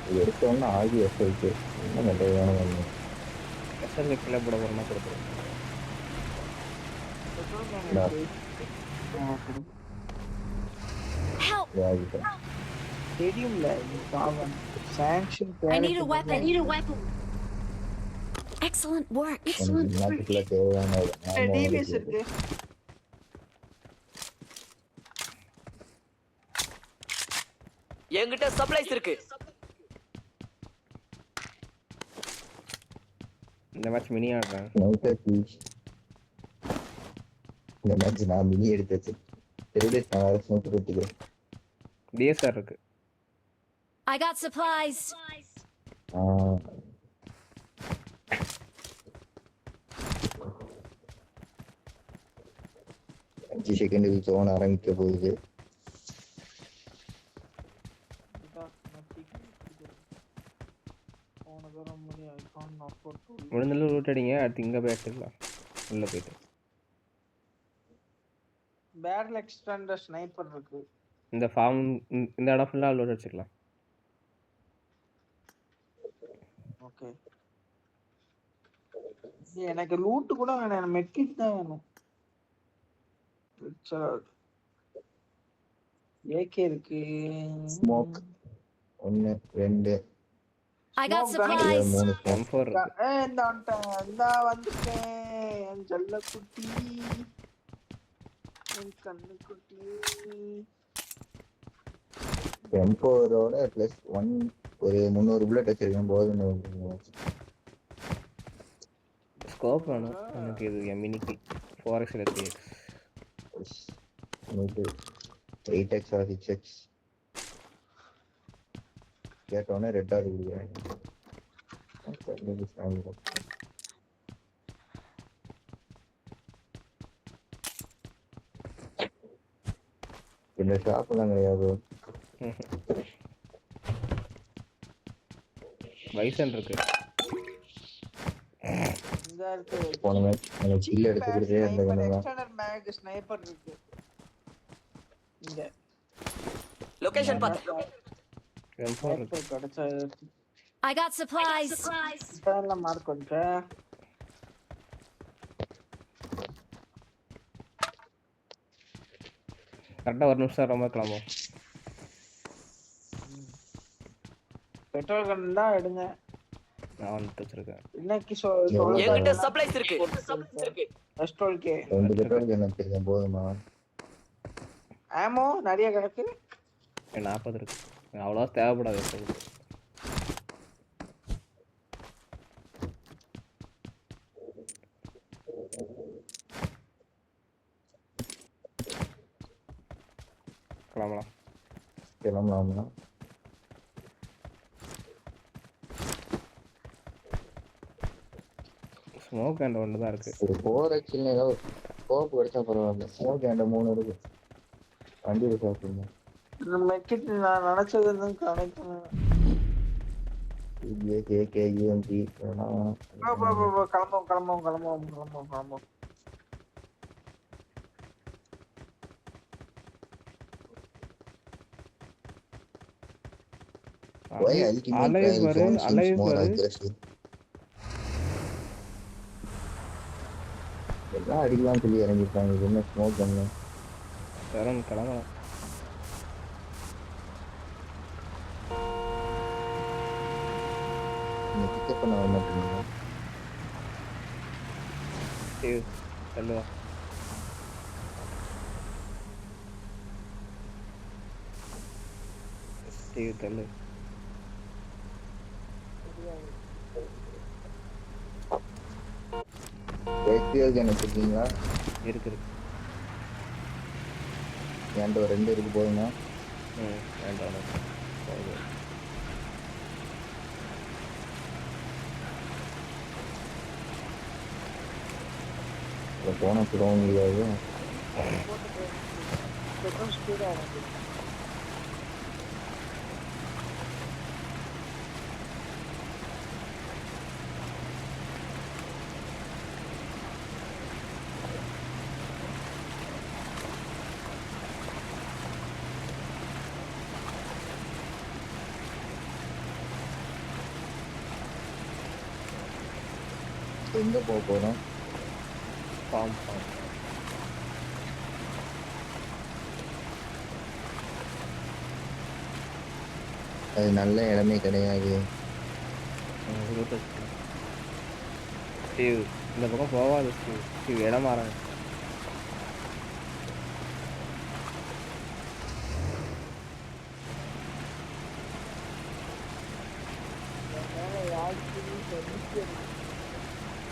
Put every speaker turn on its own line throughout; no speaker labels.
இது எடுத்தோன்னா ஆகி எஸ்எல்க்கு என்ன பண்ணுறது வேணும் ஒன்று
எஸ்எல்க்கு கீழே போட போகிறோம்னா கொடுத்துரும்.
பெட்ரோல் கேன் இருக்கு. கொடு.
Help!
ஆகிட்டேன்.
தெரியும்ல இது பாவம். Sanction
I need a
carrot
weapon. Excellent work.
எனக்கு நாட்டுக்குள்ள தேவையான
டிவிஎஸ் இருக்கு.
என்கிட்ட சப்ளைஸ் இருக்கு.
இந்த மேட்ச் மினி ஆடுறேன்.
இந்த மேட்ச் நான் மினி எடுத்து வச்சு தெரிவிட்டு நான் வேற ஸ்மோக் கொடுத்துக்கிறேன்.
டிஎஸ்ஆர் இருக்கு.
I got supplies.
5 செகண்டுக்கு ஜோன் ஆரம்பிக்க போகுது.
முடிஞ்சளவு ரூட் அடிங்க. அடுத்து இங்கே போய் எடுத்துக்கலாம். உள்ளே போயிட்டு
பேரல் எக்ஸ்டெண்டர் ஸ்னைப்பர் இருக்கு.
இந்த ஃபார்ம் இந்த இடம் ஃபுல்லாக லோட் அடிச்சுக்கலாம்.
ஓகே. எனக்கு லூட் கூட வேணாம், எனக்கு மெட்கிட் தான் வேணும். ஏகே இருக்கு.
Smoke 1 2
I got supplies.
3
M4 இருக்கு.
இந்த வந்துட்டேன் என் ஜல்ல குட்டி, என் கண்ணு குட்டி.
M4ஓட +1 ஒரு 300 புல்லட் வச்சிருக்கேன் போதுன்னு.
ஸ்கோப் வேணும் எனக்கு. இது மினிக்கு 4x இல்லை 3x.
8x or 6x கேட்டோன்னே ரெட்டா கொடுக்குறேன். இந்த ஷாப்லாம் கிடையாது.
வைசன் இருக்கு.
இந்த இருக்கு.
போன மேட்ச் எனக்கு கில் எடுத்துக்கிட்டே இருந்தேன்.
எக்ஸ்டெண்டர் மேக் ஸ்னைப்பர் இருக்கு. இங்க
லொகேஷன் பாத்து.
M4 இருக்கு.
கடச்சா
I got supplies.
இதெல்லாம் மார்க் பண்ணிட்ட.
கரெக்டாக 1 நிமிஷம் ரொம்ப கிளம்பும்.
பெட்ரோல் கன் தான் எடுங்க.
நான் வந்துட்டு வச்சிருக்கேன்.
இன்னைக்கு
என்கிட்ட சப்ளைஸ் இருக்கு.
பெட்ரோல் கே
2 பெட்ரோல் கேன் வச்சிருக்கேன் போதுமா?
ஆமோ நிறைய கிடக்கு.
40 இருக்கு. அவ்வளோ தேவைப்படாது.
கிளம்பலாமா?
ஸ்மோக் அண்ட் 1 தான் இருக்கு.
ஒரு 4x ஏதாவது ஸ்கோப் கிடைச்சா பரவாயில்ல. ஸ்மோக் அண்ட் 3 இருக்கு. வண்டி சாப்பிடுங்க.
மெட்கிட் நான் நினைச்சது கணக்கு.
ஏகே யூஎம்பி
கிளம்பும்.
Why ultimate zone seems more aggressive? எல்லாம் அடிக்கலாம் சொல்லி இறங்கிட்டாங்க. இது என்ன ஸ்மோக் பண்ணு
கிளம்பலாம்.
நீங்கள் பிக்கப் பண்ண வர மாட்டீங்களா?
தள்ளுவா. தள்ளு.
வச்சிருக்கீங்களா?
இருக்கு.
என்கிட்ட ஒரு 2 இருக்கு போதுமா?
வேண்டாம்.
போன போக முடியாது. எங்க போக போறோம்?
ஃபார்ம்
அது நல்ல இடமே கிடையாது.
ஸ்டீவ் இந்த பக்கம் போகாது ஸ்டீவ். ஸ்டீவ் இடம் மாறாது.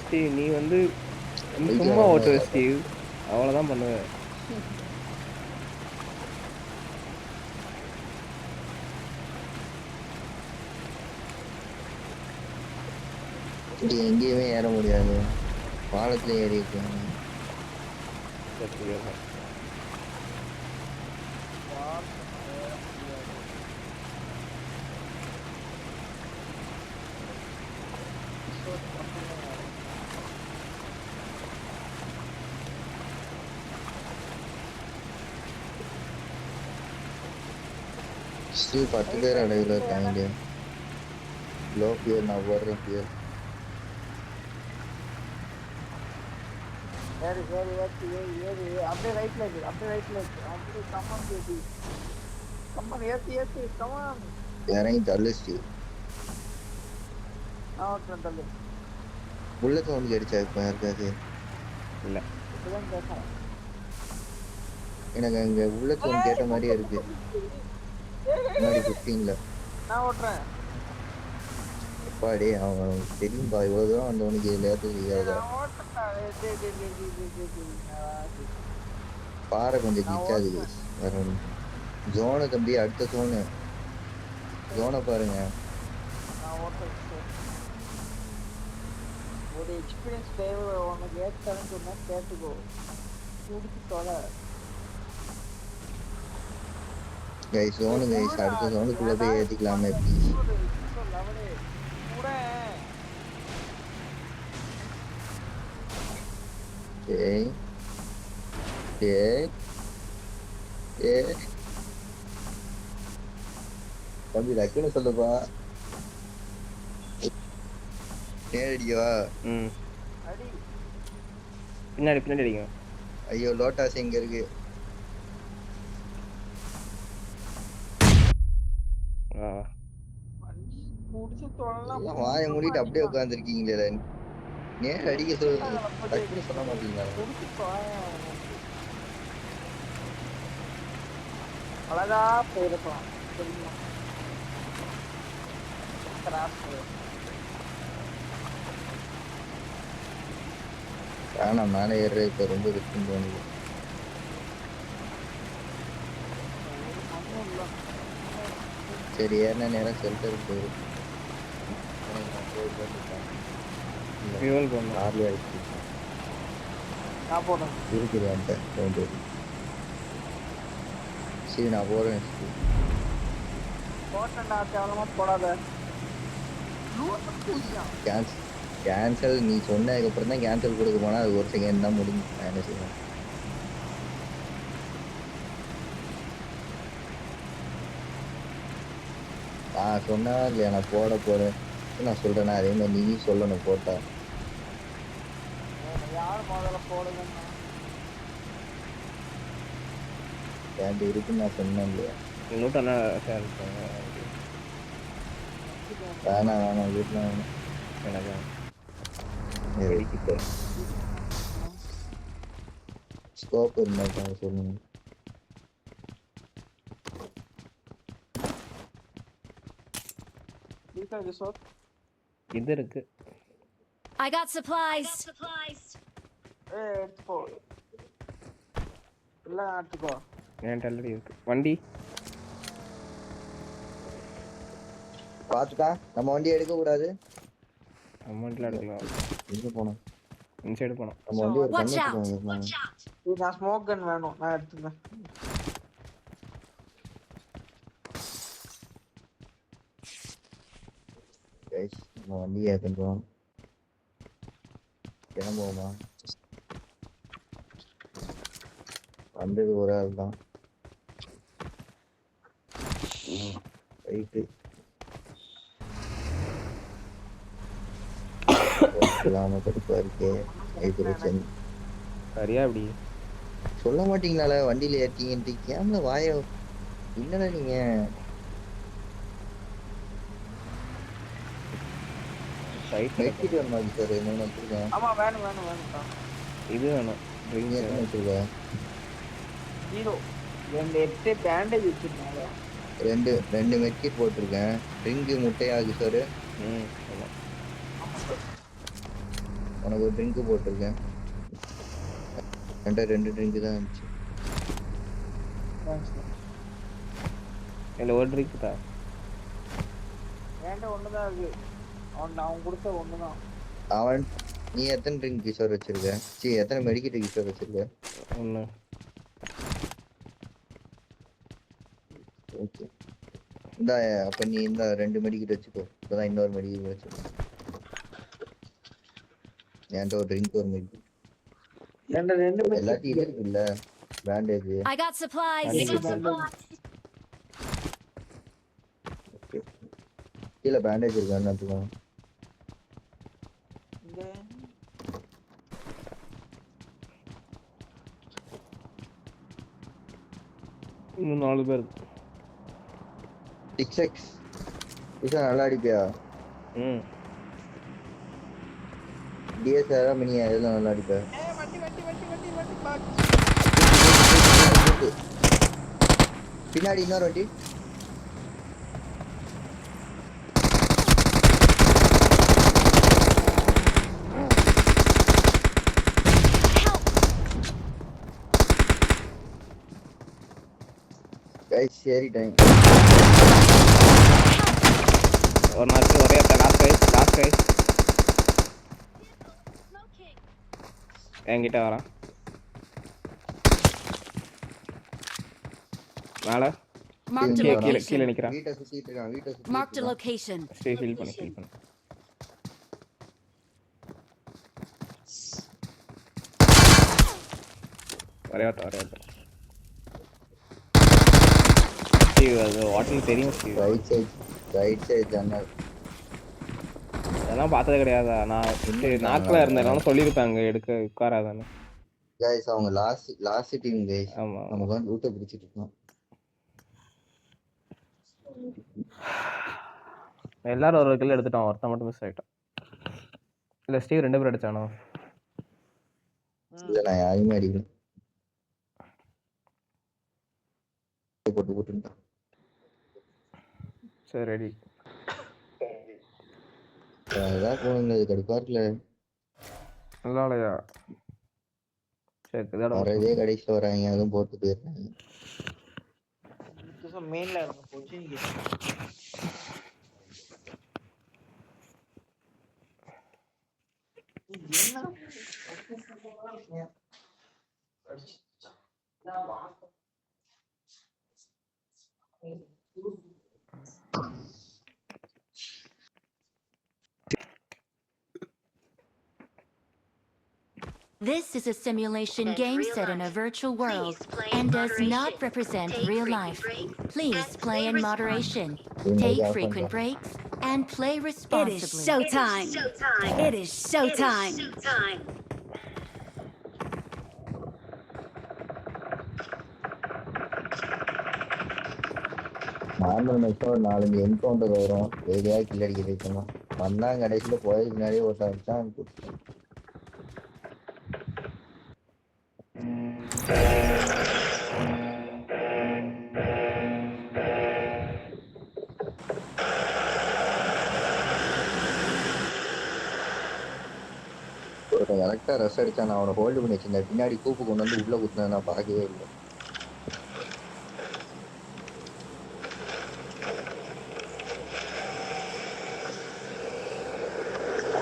ஸ்டீவ் நீ வந்து சும்மா ஓட்டுவ ஸ்டீவ், அவ்வளோதான் பண்ணுவ.
இப்படி எங்கேயுமே ஏற முடியாது. பாலத்துல ஏறி இருக்காங்க. ஸ்டீவ் 10 பேர் அடைவில் இருக்காங்க. லோ பியர் நான் வர்றேன் பியர்.
ஏறு அப்படியே ரைட்ல இருக்கு, அப்படியே கம்மன் பேபி, கம்மன் ஏத்து கம்மன்.
இறங்கி தள்ளு ஸ்டீவ்.
நான் ஓட்டுறேன் தள்ளு.
புல்லட் சவுண்ட் அடிச்சா இப்ப இருக்காது.
இல்லை
இப்பதான் பேசுறேன்.
எனக்கு அங்க புல்லட் சவுண்ட் கேட்ட மாதிரியே இருக்கு. முன்னாடி 15ல
நான் ஓட்டுறேன்.
அப்பாடே அவன் தெரியும்பா இவ்வளவு தூரம் வந்தவனுக்கு லேட்டு செய்யாத. பாறை கொஞ்சம் கிச்சாது. வேற ஒன்று ஜோனு தம்பி, அடுத்த ஜோனை பாருங்க.
ஒரு எக்ஸ்பீரியன்ஸ் தேவை உனக்கு. ஏற்றான்னு சொன்னா கேட்டுக்கோ, குடிச்சு தொலை.
கைஸ் ஜோனு கைஸ், அடுத்த ஜோனுக்குள்ள போய் ஏத்திக்கலாமே ப்ளீஸ். ஏய் ஏய் ஏய் தம்பி டக்குன்னு சொல்லுப்பா. நேரடியா
பின்னாடி அடிக்கும்.
ஐயோ லோட்டாஸ் எங்க இருக்கு? வாய மூடிட்டு அப்படியே உட்காந்துருக்கீங்களே. நேரம் அடிக்க சொல்ல மாட்டீங்களா?
அழகா போயிருக்கலாம்.
ஆனா மேலே ஏற இப்ப ரொம்ப ரிஸ்க் தோணுது. சரி ஏறின நேரம் ஷெல்டருக்கு போயிருக்கு.
ஃபியூல் போடணும்.
கார்லி ஆயிடுச்சு.
நான் போடுறேன்.
இருக்குது அந்த சரி நான் போறேன்.
போட்டேன்டா, தேவலமா போடாத.
கேன்சல் நீ சொன்னதுக்கு அப்புறம் தான் கேன்சல் கொடுக்க போனா அது ஒரு செகண்ட் தான் முடிஞ்சு. நான் என்ன செய்வேன்? நான் சொன்னா இல்லையா நான் போட போறேன். நான் சொல்றேன்னா அதே மாதிரி நீ சொல்லணும் போட்டா.
யார் முதல்ல போடுங்க?
என்கிட்ட இருக்குன்னு நான் சொன்னேன் இல்லையா? வேணாம் வீட்டுல வேணும். ஸ்கோப் இருந்தா சொல்லுங்க.
இது இருக்கு.
I got supplies.
எடுத்துக்கோ. எல்லாம் எடுத்துக்கோ.
என்கிட்ட ஆல்ரெடி இருக்கு. வண்டி
பாத்துட்டா நம்ம வண்டி எடுக்க கூடாது.
அமௌண்ட்ல எடுக்கலாம்.
எங்க போனோம்?
இன்சைடு போனோம்.
நம்ம வண்டி ஒரு
Watch out.
இது நான் ஸ்மோக் கன் வேணும், நான் எடுத்துக்கிறேன்.
கைஸ் நம்ம வண்டியை கொஞ்சம் கிளம்புவோமா? வந்தது ஒரு ஆள் தான். ரைட்டு சொல்லாம கடுப்பா இருக்கு. வைப்ரேஷன்
சரியா இப்படி
சொல்ல மாட்டீங்களால வண்டியில ஏற்றிங்கன்ட்டு கேமரா வாய என்னடா நீங்க
சைட்
மெடிக்கிட்டு வேணுமா சார் என்ன வச்சிருக்கேன்
ஆமா வேணும்க்கா.
இது வேணும்
நீ
ட்ரிங்க்
எத்தனை வச்சிருக்க
0 2 8 பேண்டேஜ் வச்சிருந்தாங்க.
ரெண்டு மெட்கிட் போட்டிருக்கேன். ட்ரிங்க் முட்டையாகு சார்.
ஆமாம்
உனக்கு ஒரு ட்ரிங்க் போட்டிருக்கேன். ரெண்டு ட்ரிங்க் தான் இருந்துச்சு.
இல்லை ஒரு ட்ரிங்க் தான்
என்கிட்ட ஒண்ணுதான் இருக்கு. அவன் கொடுத்த ஒண்ணுதான்.
அவன் நீ எத்தனை ட்ரிங்க் கிஷோர் வச்சிருக்க? எத்தனை மெடிக்கிட் கிஷோர் வச்சிருக்க?
ஒன்று.
ஓகே இந்த அப்ப நீ இந்த 2 மெடிக்கிட் வச்சுக்கோ. இப்பதான் இன்னொரு மெடிக்கிட் வச்சுக்கோ. என்கிட்ட ஒரு ட்ரிங்க் ஒரு மெடிக்கிட் எல்லாத்தையும் இது இருக்குல்ல பேண்டேஜ்.
I got supplies.
கீழே பேண்டேஜ் இருக்கான்னு பார்த்துக்கோங்க.
இன்னும் 4 பேர்.
6x நல்லா அடிப்பியா? டிஎஸ்ஆர் மினி அதெல்லாம் நல்லா அடிப்ப. பின்னாடி இன்னொரு வண்டி. சரி டைம்
ஒரு நாளைக்கு ஒரே லாஸ்ட் ரைஸ் என்கிட்ட வரான் மேலே
Marked a
கீழே
location.
நிற்கிறான்.
வீட்டை சுத்திட்டு இருக்கான்.
Marked a location.
ஹீல் பண்ணு. வரையாட்டா அது வாட்டில் தெரியும்.
ரைட் சைடு ஜன்னல்
அதெல்லாம் பார்த்தது கிடையாதா? நான் நாக்கில் இருந்தேன் சொல்லியிருப்பாங்க எடுக்க உட்காராதான்னு.
கைஸ் அவங்க லாஸ்ட் டீம் கைஸ்.
ஆமா
நமக்கு வந்து ரூட்டை பிடிச்சிட்டு இருக்கோம்.
எல்லாரும் ஒரு கில் எடுத்துட்டான். ஒருத்தன் மட்டும் மிஸ் ஆகிட்டான். இல்லை ஸ்டீவ் 2 பேர் அடிச்சானோ?
இல்லை நான் யாருமே அடிக்கல. போட்டுட்டான்.
சரி ரெடி.
அதான் போனது கடுப்பா இருக்குல்ல.
நல்லாலையா? சரி
வரதே கடைசியில் வராங்க. அதுவும் போட்டு போயிடுறாங்க.
மெயின்ல இறங்க போச்சு.
This is a simulation game set in a virtual world and does not represent real life. Please play in moderation, take frequent breaks, and play responsibly.
It is showtime. It is showtime.
Normal மேட்ச்ல ஒரு 4-5 encounter வரும். வேலையா kill அடிக்க வைக்கணும். வந்தான் கடைசியில் போய் முன்னாடியே ஓட்ட வச்சான். கரெக்டா ரஸ் அடிச்சான். அவனை ஹோல்டு பண்ணி வச்சிருந்தேன். பின்னாடி கூப்பு கொண்டு வந்து உள்ள குத்துனேன். நான் பார்க்கவே இல்லை.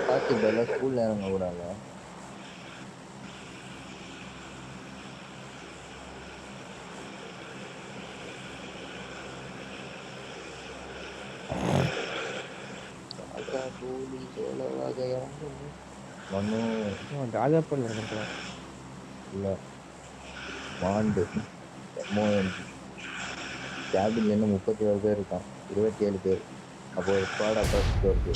பார்த்து ஸ்கூல்ல இறங்க கூடாங்க.
ராஜாப்பல்
இல்லை வாண்டு கேபின்ல இருந்து 37 பேர் இருக்கான். 27 பேர். அப்போ ஒரு ஸ்குவாட் அப்பாசிட் வருது.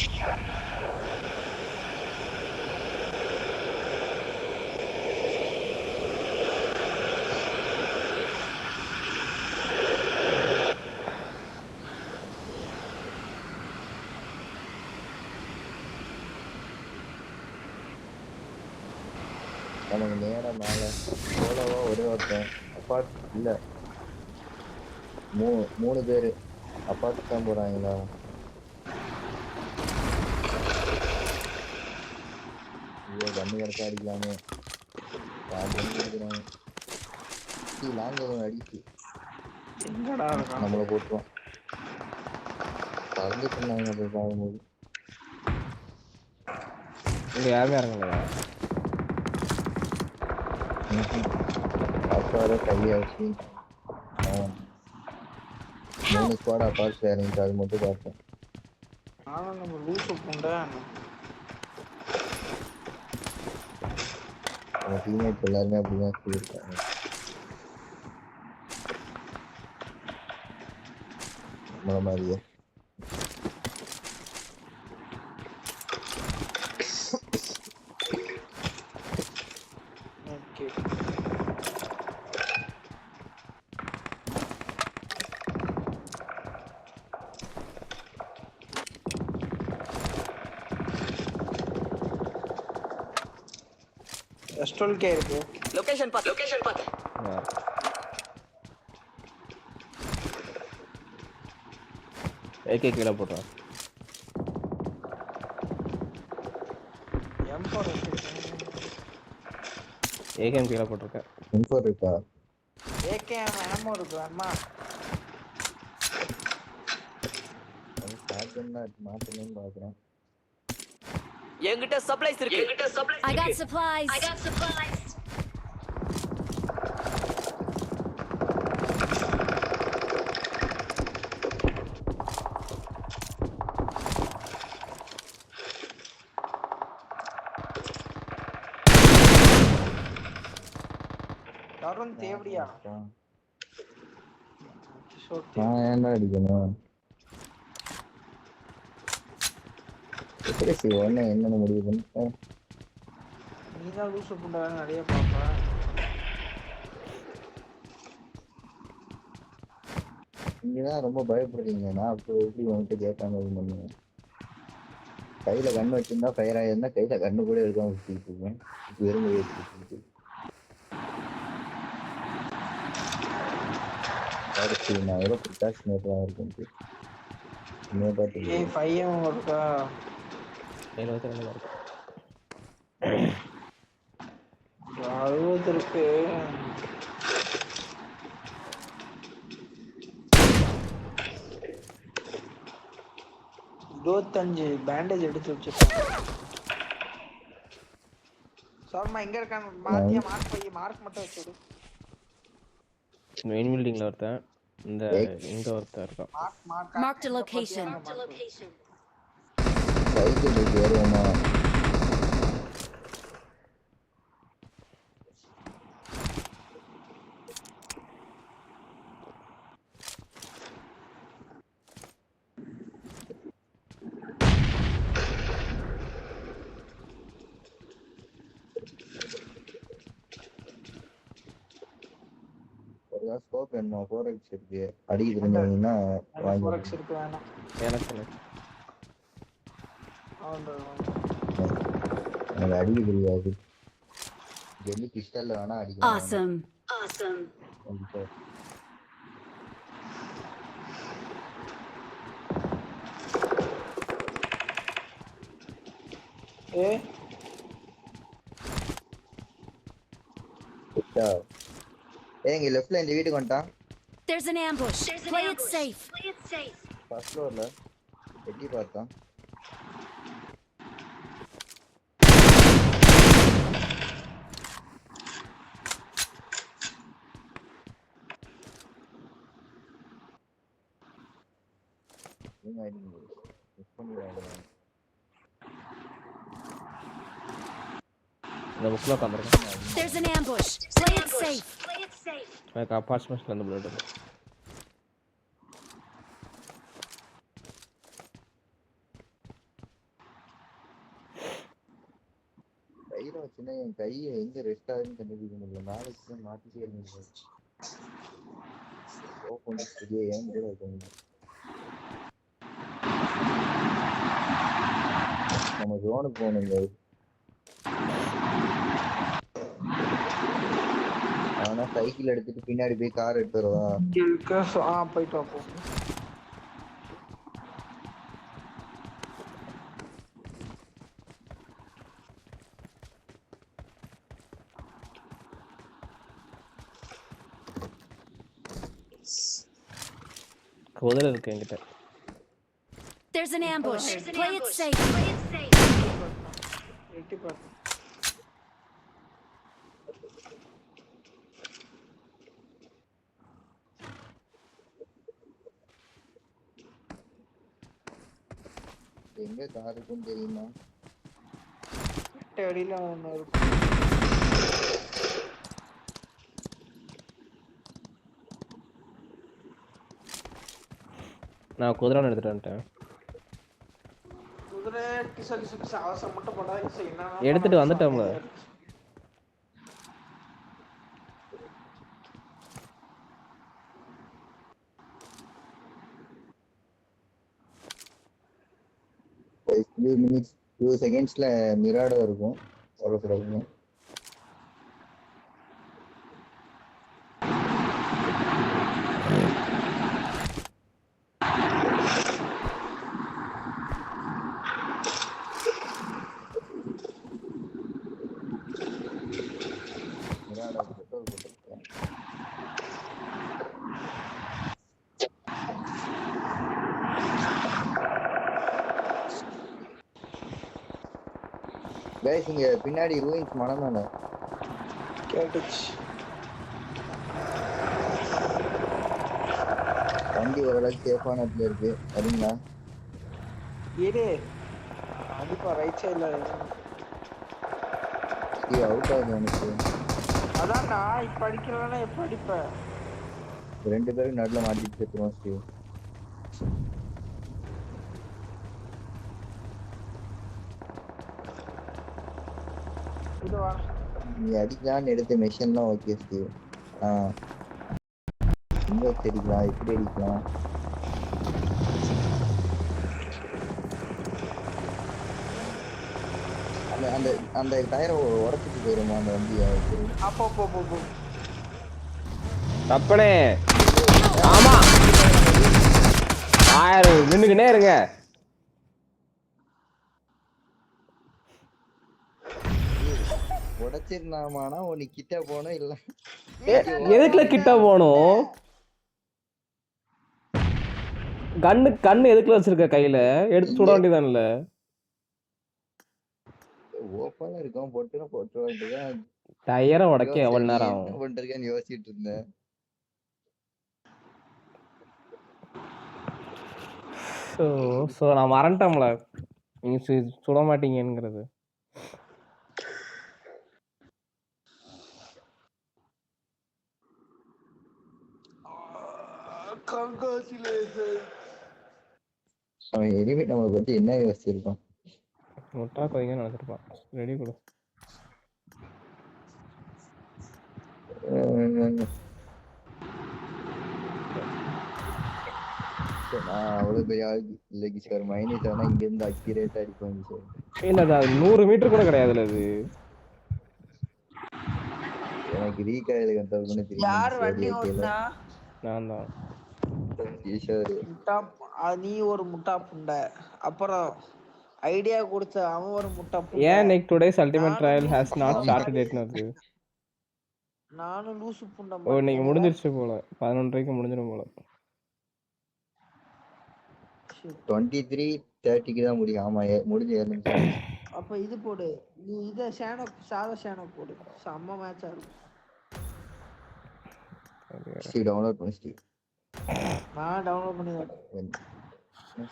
அவனுக்கு நேரா மேல சோலோவா ஒரே ஒருத்தன் அப்பார்ட் இல்ல 3 பேரு அப்பார்ட் தான் போறாங்களா? ஐயோ கண்ணு கிடைச்சா அடிக்கலாமே. அடிக்கிறாங்க லாங்க அடிச்சு
எங்கடா இருக்கான்?
நம்மளை போட்டுருவோம். பறந்து சொன்னாங்க போய் பார்க்கும்போது
இங்க யாருமே இறங்கலையா?
அப்பாவோட கையாச்சு 3 ஸ்குவாட் அப்பார்ட் இறங்கிட்டு அது மட்டும் பார்த்தேன்.
ஆனா நம்ம லூசு புண்டை.
நம்ம டீம்மேட்ஸ் எல்லாருமே அப்படிதான் சொல்லியிருக்காங்க. நம்மள மாதிரியே
ஓகே S12K இருக்கு.
லொகேஷன் பாத்து
ஏகே கீழே போடுறான்.
M4 வச்சிருக்கேன்.
ஏகேம் கீழே போட்டிருக்கேன்.
M4 இருக்கா?
AKM ammo இருக்கு அம்மா.
மாத்தணும்னு பாக்குறேன்.
என்கிட்ட சப்ளைஸ் இருக்கு.
I got supplies.
தருண் தேவடியா?
நான் ஏன்டா அடிக்கணும்? எப்படி செய்வோம்? என்னென்ன முடிவு பண்ணிட்டேன்?
நீதான் லூசு புண்டை நிறைய பாப்பா.
நீங்கதான் ரொம்ப பயப்படுறீங்க. நான் அப்போ எப்படி உன்கிட்ட கேட்காம இது பண்ணுவேன்? கையில கண்ணு வச்சிருந்தா ஃபயர் ஆயிருந்தா கையில கண்ணு கூட இருக்காம வச்சுக்கிட்டு இருக்கேன். வெறும் வச்சுக்கிட்டு நான் எவ்வளோ ப்ரிகாஷனேட்டாக இருக்கும். இன்னும் பார்த்து
5M இருக்கா?
72 இருக்கு.
60 இருக்கு. பேண்டேஜ் எடுத்து வச்சிருக்கேன். சார்மா எங்க இருக்கான்? மாத்தியா மார்க் மட்டும் வச்சிரு.
மெயின் பில்டிங்ல ஒருத்தன், இந்த இங்க ஒருத்தன் இருக்கான்.
Marked a location.
சைக்கிள் ஏறுவோமா? ஸ்கோப் என்ன 4x இருக்கு. அடிக்கிட்டு இருந்தீங்கன்னா வாங்கி
4x இருக்கு வேணாம்.
எனக்கு
எனக்கு அடிக்க தெரியாது. ஜெல்லி பிஸ்டல்ல வேணா அடிக்கலாம்.
Awesome.
ஏங்க லெஃப்ட்ல இந்த வீட்டுக்கு வந்துட்டான்.
There's an ambush. Play it safe.
First ஃப்ளோர்ல எட்டி பார்த்தான்.
இந்த புக்ல உட்காந்துருக்கேன்.
There's an ambush. Play it safe.
எனக்கு அப்பார்ட்மெண்ட்ஸ்ல இருந்து பிளட் இருக்கு.
கையில வச்சுன்னா என் கையை எங்க ரெஸ்ட் ஆகுதுன்னு கண்டுபிடிக்க முடியல. நாளைக்கு மாத்திட்டே இருந்தேன். ஓப்பன் ஸ்டுடியோ ஏன் கூட வைக்க நம்ம ஜோனுக்கு போகணுங்க. அவனா சைக்கிள் எடுத்துட்டு பின்னாடி போய் கார் எடுத்து வருவா.
இங்க இருக்க போயிட்டு வாப்போம்.
குதிரை இருக்கு என்கிட்ட.
There's an ambush. Play it safe.
எட்டி பார்த்தேன்.
எங்க கார் இருக்குன்னு தெரியுமா?
அடியில ஒண்ணு இருக்கு.
நான் குதிரை எடுத்துட்டு வந்துட்டேன்.
குதிரை கிச அவசரம் மட்டும் பண்ணாத கிச என்ன
எடுத்துட்டு வந்துட்டோம்ல.
Few secondsல மிராடோ இருக்கும். அவ்வளவு கைஸ் இங்க பின்னாடி ரூயின்ஸ் மனம் தானே
கேட்டுச்சு.
வண்டி ஓரளவுக்கு சேஃபான இடத்துல இருக்கு. சரிங்களா?
இரு கண்டிப்பா ரைட் சைட்ல
அவுட் ஆகுது எனக்கு.
அதான் நான் இப்ப அடிக்கிறேன்னா எப்ப அடிப்ப?
ரெண்டு பேரும் நடுல மாட்டிட்டு செத்துருவோம் ஸ்டீவ். நீ அடிக்கலான்னு எடுத்த மெஷின்லாம் ஓகே ஸ்டீவ். எங்க வச்சு அடிக்கலாம், எப்படி அடிக்கலாம்? அந்த அந்த அந்த டயரை உடச்சிட்டு போயிருமா அந்த வண்டியை?
அப்போ
தப்பனே. ஆமா நின்னுக்கிட்டே இருங்க.
உடைச்சிருந்தாமானா நீ கிட்ட போனோம் இல்ல
எதுக்குல கிட்ட போனோம்? கண்ணு எதுக்குல வச்சிருக்க? கையில எடுத்து சுட வேண்டியதான்ல.
ஓப்பனா இருக்கும் போட்டு வேண்டியதான்.
டயரை உடைக்க எவ்வளவு நேரம் ஆகும்?
என்ன பண்றேன்னு யோசிச்சுட்டு இருந்தேன்.
ஸோ நான் மறந்துட்டோம்ல நீங்க சுட மாட்டீங்கிறது.
அவன் எனிமே நம்மளை பத்தி என்ன யோசிச்சிருக்கான்?
முட்டா கொய்ங்க நினைச்சிருப்பான். ரெடி கொடு.
நான் அவ்வளவு பெரிய ஆள் இல்லைக்கு சார். மைனஸ் ஆனா இங்க இருந்து அக்யூரேட்டா அடிப்பாங்க சார்.
இல்ல அது 100 மீட்டர் கூட கிடையாதுல. அது
எனக்கு ரீகாயில் கண்ட்ரோல் பண்ண தெரியும்.
யார் வண்டி ஓட்டுனா?
நான் தான்.
நீ ஒரு முட்டா புண்டை. அப்புறம் ஐடியா கொடுத்த அவன் ஒரு முட்டா புண்டை.
ஏன் neck today's ultimate trial has not started yet நது?
நானும் லூசு புண்டை.
ஓ நீங்க முடிஞ்சிருச்சு போல. 11:30க்கு முடிஞ்சிரும் போல.
23:30க்கு தான் முடியும். ஆமா முடிஞ்சு 7 நிமிஷம்.
அப்ப இது போடு. நீ இத ஷேனோ போடு. செம்ம மேட்சா இருக்கும்.
ஸ்டீவ் டவுன்லோட் பண்ணு ஸ்டீவ்.
நான் டவுன்லோட் பண்ணிட்டேன்.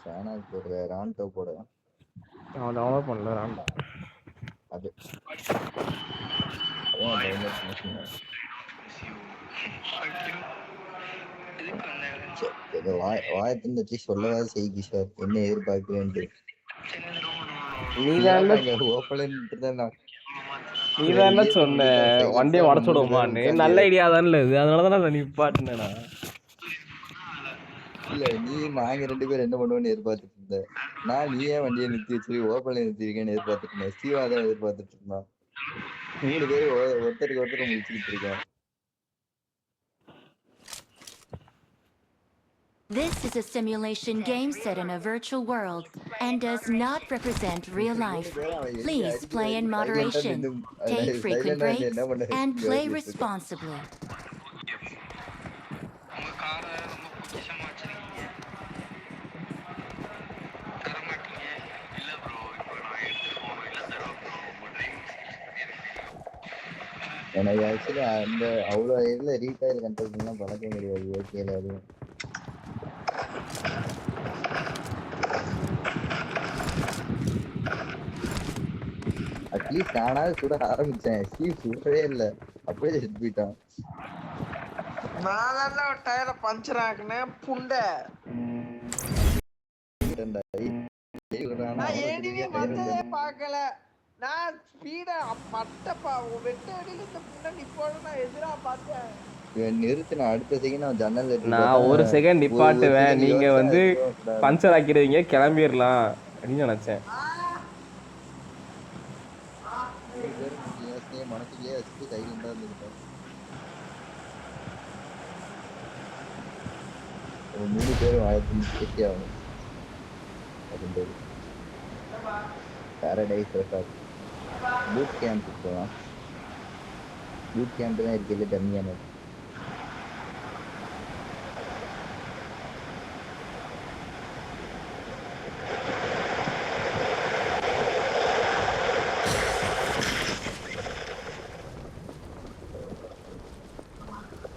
ஷேனா போடுற ரான்டோ போடு.
நான் டவுன்லோட் பண்ணல. ரான்டோ
அது டவுன்லோட் பண்ணு. வாயத்தின் வச்சு சொல்லவா செய்கி சார் என்ன எதிர்பார்க்கிறேன்ட்டு.
நீதான் சொன்ன வண்டியை உடச்சு விடுவோமான்னு. நல்ல ஐடியா தான்ல இது. அதனாலதான் நான் நிப்பாட்டினேனா.
இல்ல நீ நாங்க 2 பேரும் என்ன பண்ணுவோம்னு எதிர்பார்த்துட்டு இருந்தேன். நான் நீ ஏன் வண்டியை நிறுத்தி வச்சு ஓப்பன்ல நிறுத்திருக்கேன்னு எதிர்பார்த்துட்டு இருந்தேன். ஸ்டீவா தான் எதிர்பார்த்துட்டு இருந்தான். 3 பேரும் ஒருத்தருக்கு ஒருத்தர் முடிச்சுக்கிட்டு இருக்கோம்.
This is a simulation game set in a virtual world and does not represent real life. Please play in moderation, take frequent breaks, and play responsibly.
உங்க காரை ரொம்ப பொக்கிஷமா வச்சிருக்கீங்க தர மாட்டீங்க இல்ல ப்ரோ இப்போ நான் எடுத்துட்டு போகணும் இல்ல தருவேன் ப்ரோ உங்க டிரைவிங்
எனக்கு ஆக்சுவலி அந்த அவ்வளோ இதுல ரீட்டைல் கண்ட்ரோல்லாம் பழக்கம் கிடையாது. ஓகேல அது அட்லீஸ்ட் நானாவது சுட ஆரம்பிச்சேன். ஸ்டீவ் சுடவே இல்லை, அப்படியே செத்து போயிட்டான்.
நான் தான் ஒரு டயரை பஞ்சர் ஆக்குனேன் புண்டை. நான் எனிமே வந்ததே பார்க்கல. நான் ஸ்பீடா பட்டப்பா வெட்ட அடியில இந்த புண்டை நிப்போட நான் எதிரா பார்த்தேன்.
நிறுத்தின அடுத்த செகண்ட் ஜன்னல்
நான் ஒரு செகண்ட் நிப்பாட்டுவேன், நீங்க வந்து பஞ்சர் ஆக்கிடுவீங்க, கிளம்பிடலாம் அப்படின்னு நினைச்சேன்.
மனசுலயே வச்சுட்டு சைலண்டா இருந்துக்கிட்டேன். 3 பேரும் ஆயிரத்தி ஆகணும். பாரடைஸ் ரெசார்ட் பூட் கேம்ப் போகலாம். பூட் கேம்ப் தான் இருக்கிறது கம்மியானது.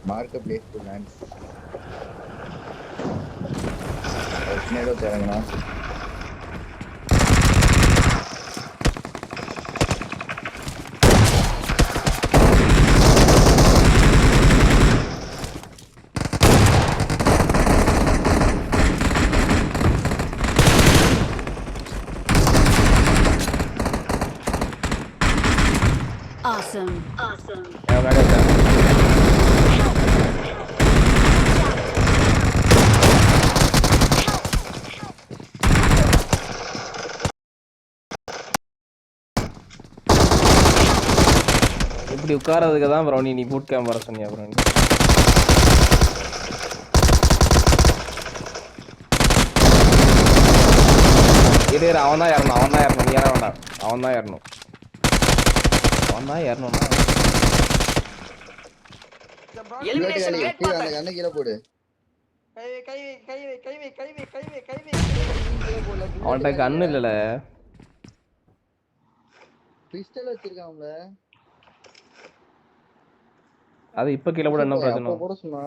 Mark a place to land. Tornado தரங்கண்ணா.
Awesome. Awesome.
இப்படி உட்காரதுக்கு தான் ப்ரோ நீ பூட் கேம்ப் வர சொன்னியா ப்ரோ? இது அவன் தான் ஏறணும், அவன் தான் ஏறணும், நீ ஏற வேண்டாம். அவன் தான் ஏறணும், அவன் தான் ஏறணும்னா
எலிமினேஷன் கேட் பாத்தேன்.
கண்ணு கீழே போடு.
அவன்கிட்ட கண்ணு இல்லல,
பிஸ்டல் வச்சிருக்கான்ல.
அது இப்ப கீழே போட என்ன பிரச்சனை?
போட சொன்னா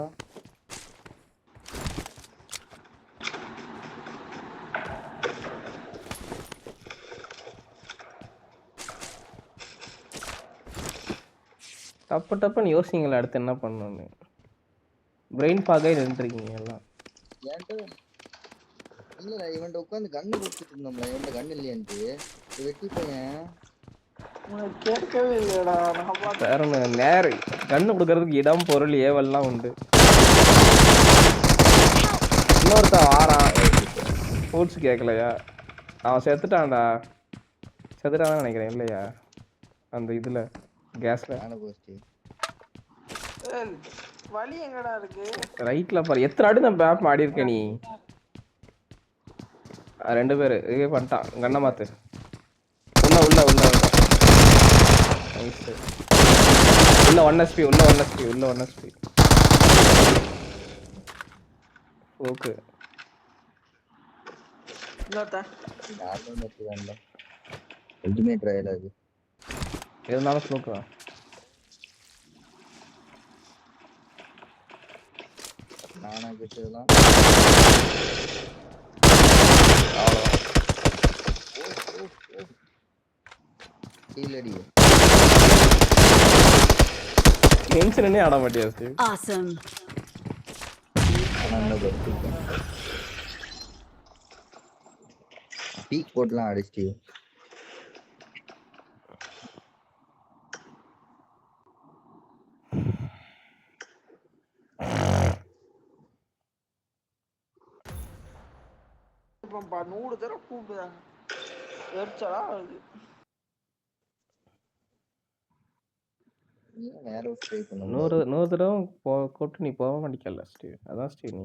டப்பு டப்புன்னு யோசிங்களா அடுத்து என்ன பண்ணணும்னு. பிரெயின் ஃபாகே நின்றுருக்கீங்க எல்லாம்.
இல்லடா இவன்ட்ட உட்காந்து கண்ணு கொடுத்துட்டு இருந்தோம்ல, இவன்ட்ட கண்ணு இல்லையான்ட்டு வெட்டி பையன்.
கேட்கவே இல்லையடா.
வேற நேரம் கண்ணு கொடுக்கறதுக்கு இடம் பொருள் ஏவல்லாம் உண்டு. இன்னொருத்தன் வாரான், ஃபுட்ஸ் கேட்கலையா? அவன் செத்துட்டான்டா, செத்துட்டான் நினைக்கிறேன் இல்லையா அந்த இதுல கேஸ்ல.
வலி எங்கடா இருக்கு?
ரைட்ல பாரு, எத்தனை அடி நான் பேப் ஆடி இருக்க நீ. 2 பேரு இதே பண்ணிட்டான். கண்ணை மாத்து. உள்ள உள்ள உள்ள உள்ள 1 HP, உள்ள 1 HP, உள்ள 1 HP. ஓகே
அல்டிமேட் ட்ரையல் அது
இருந்தாலும் ஸ்லோக்கா.
நானா கிட்டலாம் கீழடி
டென்ஷனே ஆட மாட்டியா?
Awesome.
பீக் போட்லாம் அடிச்சிட்டு
இப்ப 100 தடவை கூப்பிடுறாங்க. எரிச்சலா வருது.
நூறு தடவை கூட்டு நீ போக மாட்டேங்கல ஸ்டீவ். அதான் ஸ்டீவ் நீ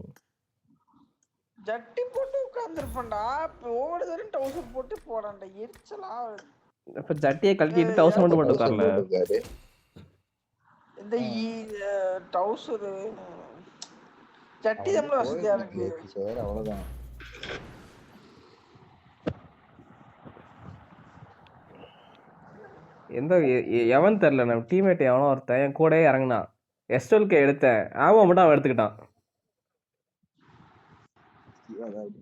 ஜட்டி போட்டு உட்கார்ந்துருப்பேன்டா. இப்போ ஒவ்வொரு தடவையும் டவுசர் போட்டு போடான்டா. எரிச்சலா வருது.
இப்ப ஜட்டியை கழட்டிட்டு டவுசர் மட்டும் போட்டு உட்காரல.
போட்டிருக்காரு.
இந்த டவுசர் ஜட்டி
அவனுக்கு
நம்மள வசதியா
போயிட்டு
இருக்கு.
இருக்கு சார், அவ்வளவுதான்.
எவன் தெரியல, நம்ம டீம்மேட் எவனோ ஒருத்தன் என் கூடயே இறங்கினான். எஸ்டோல்கே எடுத்தேன், ஆமாம் மட்டும் அவன் எடுத்துக்கிட்டான்.
அதாவது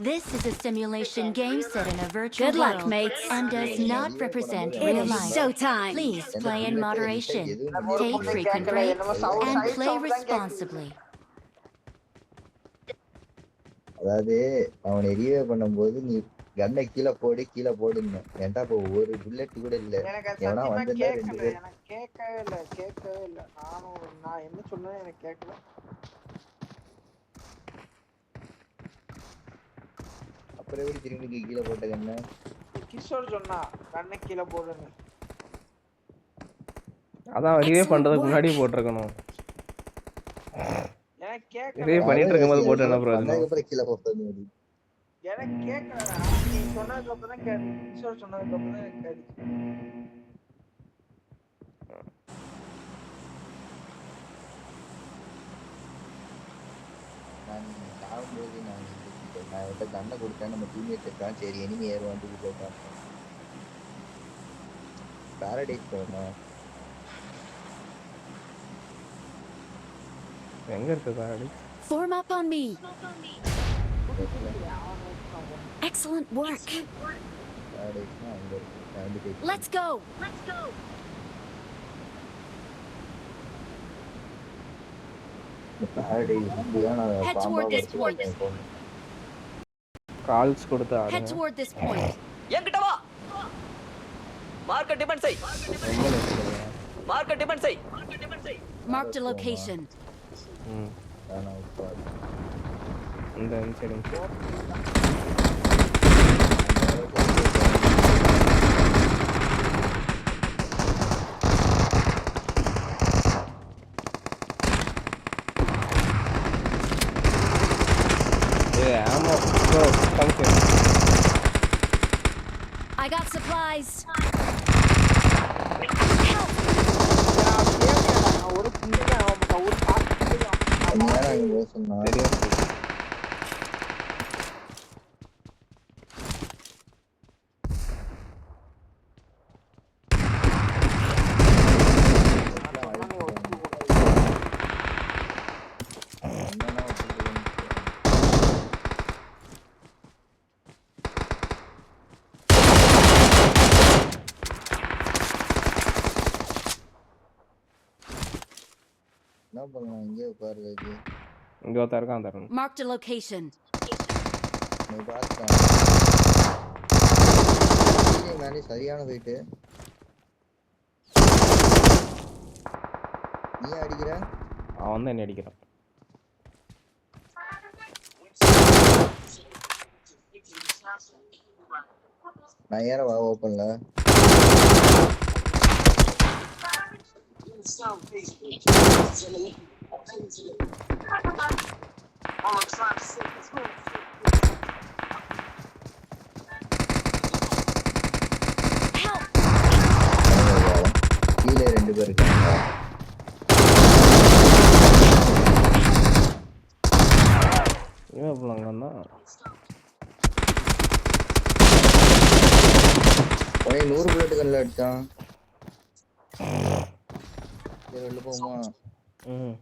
This is a simulation game set in a virtual
Good luck,
world
mates.
and does not represent
It
real
is
life.
showtime.
Please play in moderation,
எதுவும்
take frequent breaks, and play
sound
responsibly.
அதாவது அவனை ரிவே பண்ணும்போது நீ கண்ணை கீழே போடுன்னு என்கிட்ட இப்போ ஒரு புல்லட் கூட இல்ல.
எனக்கு அது
எவனா
சத்தியமா
வந்திருந்தா 2
கேட்கல.
பேர்
எனக்கு கேட்கவே இல்ல. நான் என்ன சொன்னேன்னு எனக்கு கேட்கல.
அப்புறம் எப்படி திரும்பி கீழே போட்ட கண்ணை?
கிஷோர் சொன்னா கண்ணை கீழே போடுன்னு.
அதான் ரிவே பண்றதுக்கு முன்னாடி போட்டிருக்கணும்.
எனக்கு கேட்கல.
ரிவே பண்ணிட்டு இருக்கும்போது போட்டு என்ன பிரயோஜனம்?
அதுக்கப்புறம் கீழே போட்டது.
எனக்கு கேட்கலடா. நீ சொன்னதுக்கு அப்புறம் தான் கேட்டு. கிஷோர் சொன்னதுக்கு அப்புறம் தான் எனக்கு கேட்டுச்சு.
நான் சாகும்போது நான் அவன்கிட்ட கண்ணை கொடுத்தேன். நம்ம டீம்மேட் இருக்கான், சரி எனிமி ஏறுவான்ட்டு போட்டான். பாரடைஸ் போகணும்.
எங்க இருக்கு பாரடி?
Form up on me. Excellent work.
பாரடைஸ்னா அங்க இருக்கு. 75.
Let's go.
பாரடைஸ் இதுதான் நான்
Head
பாம்பா
toward this
வச்சு
point.
பார்த்தேன்.
கால்ஸ் கொடுத்து
Head
ஆடுங்க.
toward this point.
என்கிட்ட வா. மார்க்க டிபெண்ட் செய்.
ரொம்ப லட்சம்.
மார்க்க டிபெண்ட் செய்.
Marked a location.
ம்,
ஆனா இப்போ
இந்த சரி. ஆமா bro, thank you.
I got supplies.
நான் ஒரு புண்ணிய ஒரு பாட்டு
நேரம் அங்கே சொன்னா
தெரியும்.
என்ன பண்ணலாம்? இங்கே உட்காருறது.
இங்க ஒருத்தன் இருக்கான் தரணும்.
Marked a location.
நீ பார்த்தான் மேலே சரியான போயிட்டு நீ அடிக்கிற.
அவன் தான் என்ன அடிக்கிறான்.
நான் ஏற வா ஓப்பன்ல. கீழே 2 பேர் இருக்காங்க.
இவன் எப்படி அங்கன்னா
உடனே 100 புல்லட் கல்ல அடிச்சான். சரி வெளில போமா.
ம்